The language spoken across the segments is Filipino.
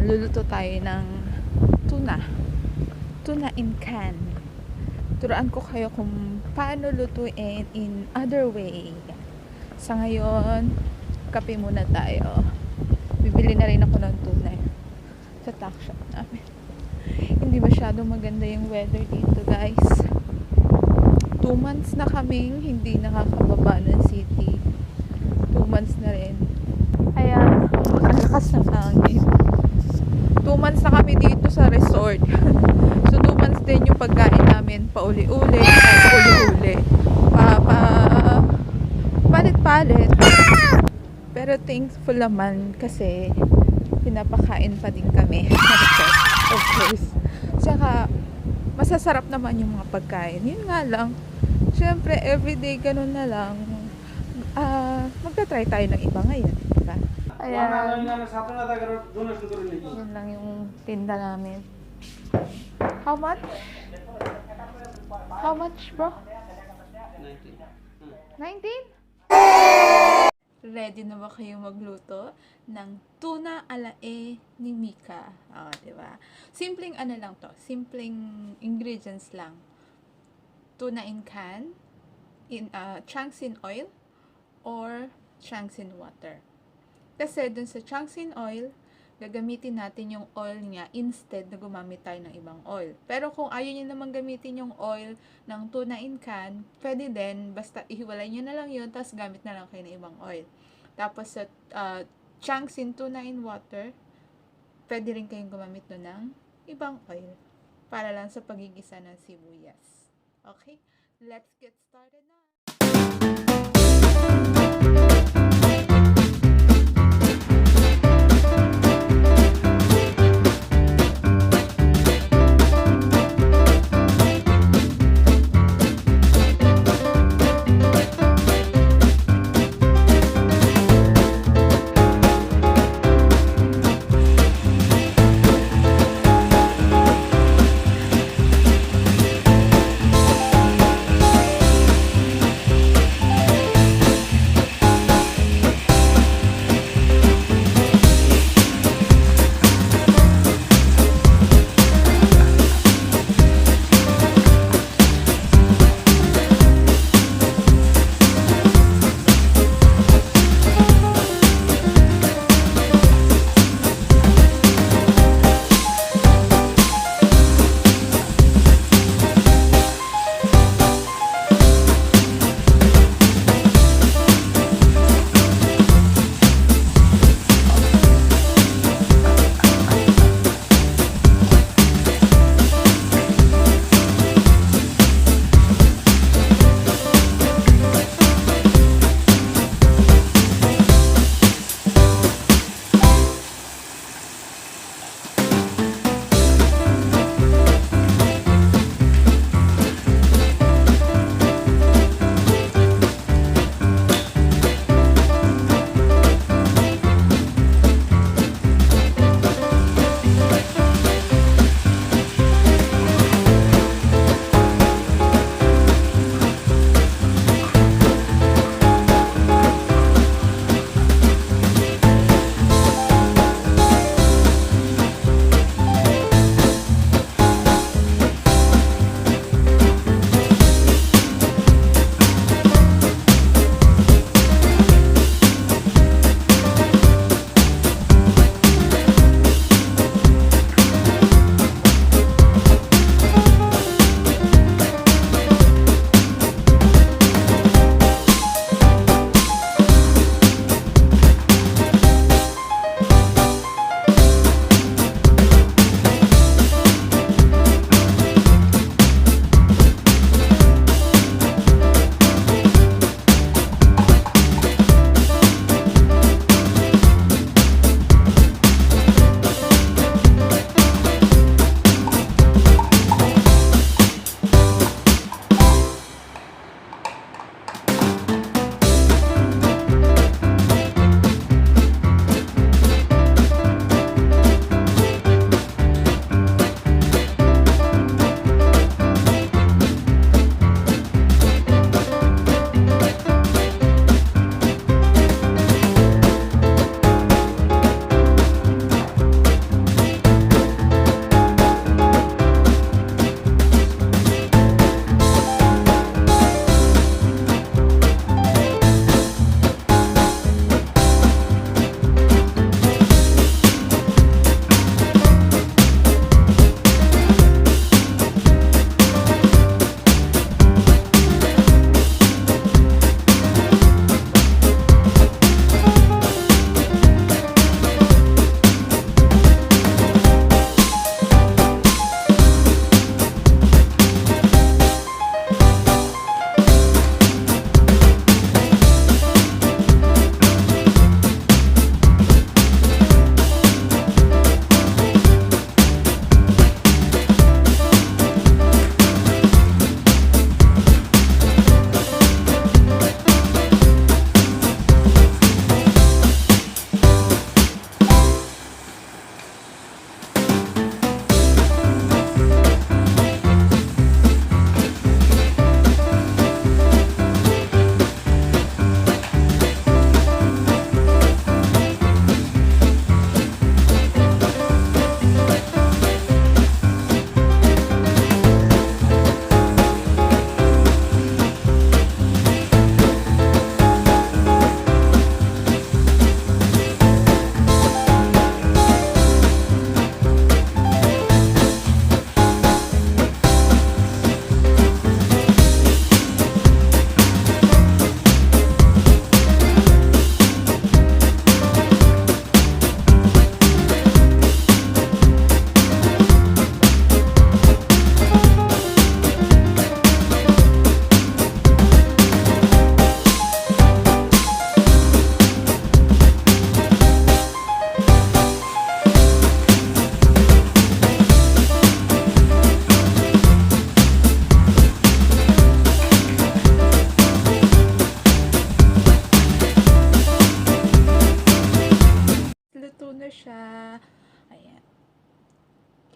luluto tayo ng tuna. Tuna in can. Turuan ko kayo kung paano lutuin in other way. Sa ngayon, kape muna tayo. Bibili na rin ako ng tuna sa tuck shop namin. Hindi masyadong maganda yung weather dito, guys. 2 months na kaming hindi nakakababa ng city. 2 months na rin. Kaya, makalakas ng hangin. 2 months na kami dito sa resort. So, 2 months din yung pagkain namin. Pauli-uli. Palit-palit. Pero thankful naman kasi pinapakain pa din kami. Of course. Tsaka, masasarap naman yung mga pagkain. Yun nga lang. Siyempre, everyday ganun na lang. Magta-try tayo ng iba ngayon. Diba? Ayan. Yan lang yung tinda namin. How much? How much, bro? 19? Ready na ba kayo magluto ng tuna alae ni Mika? Diba? Simpleng ano lang to. Simpleng ingredients lang. Tuna in can, chunks in oil, or chunks in water. Kasi dun sa chunks in oil, gagamitin natin yung oil niya instead na gumamit tayo ng ibang oil. Pero kung ayaw nyo naman gamitin yung oil ng tuna in can, pwede din, basta ihiwalay nyo na lang yun, tapos gamit na lang kayo ng ibang oil. Tapos sa chunks in tuna in water, pwede rin kayong gumamit nun ng ibang oil para lang sa pagigisa ng sibuyas. Okay, let's get started now.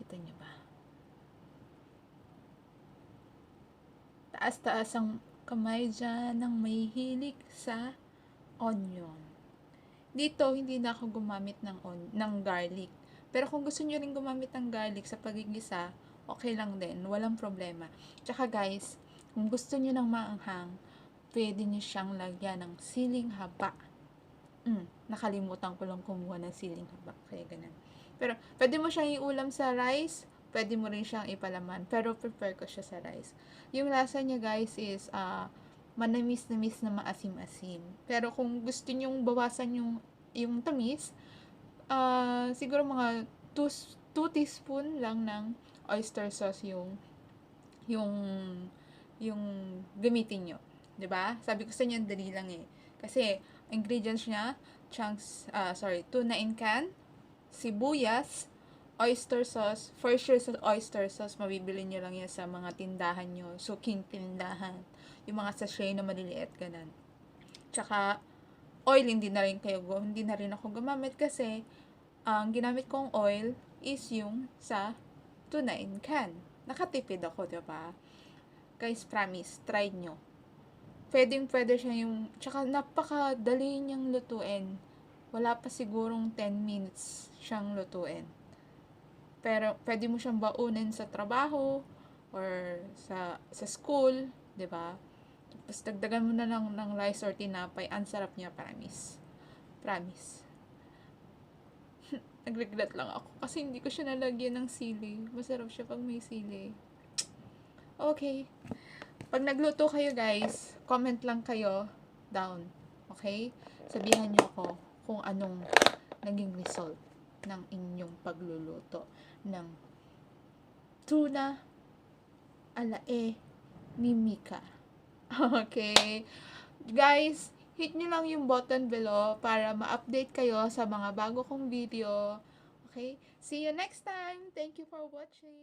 Kita niyo ba? Taas-taas ang kamay dyan ng may hilig sa onion. Dito, hindi na ako gumamit ng garlic. Pero kung gusto nyo rin gumamit ng garlic sa pagigisa, okay lang din. Walang problema. Tsaka guys, kung gusto nyo ng maanghang, pwede nyo siyang lagyan ng siling haba. Nakalimutan ko lang kumuha ng siling haba. Kaya ganun. Pero, pwede mo siyang iulam sa rice, pwede mo rin siyang ipalaman. Pero, prepare ko siya sa rice. Yung lasa niya guys is, manamis-namis na maasim-asim. Pero, kung gusto nyong bawasan yung tamis, siguro mga 2 teaspoon lang ng oyster sauce yung gamitin nyo. 'Di ba? Sabi ko sa inyo, dali lang eh. Kasi, ingredients niya, tuna in can, sibuyas, oyster sauce. For sure sa oyster sauce, mabibili nyo lang yan sa mga tindahan nyo. Suking tindahan. Yung mga sachet na maliliit, ganun. Tsaka, oil, hindi na rin ako gumamit kasi, ang ginamit kong oil is yung sa tuna in can. Nakatipid ako, diba? Guys, promise, try nyo. Pwede siya tsaka napakadali niyang lutuin. Wala pa sigurong 10 minutes siyang lutuin. Pero, pwede mo siyang baunin sa trabaho, or sa school, 'di ba? Tapos, dagdagan mo na lang ng rice or tinapay. Ang sarap niya, promise. Promise. Nag-regret lang ako kasi hindi ko siya nalagyan ng sili. Masarap siya pag may sili. Okay. Pag nagluto kayo guys, comment lang kayo down. Okay? Sabihan nyo ako kung anong naging result ng inyong pagluluto ng tuna alae ni Mika. Okay? Guys, hit nyo lang yung button below para ma-update kayo sa mga bago kong video. Okay? See you next time. Thank you for watching.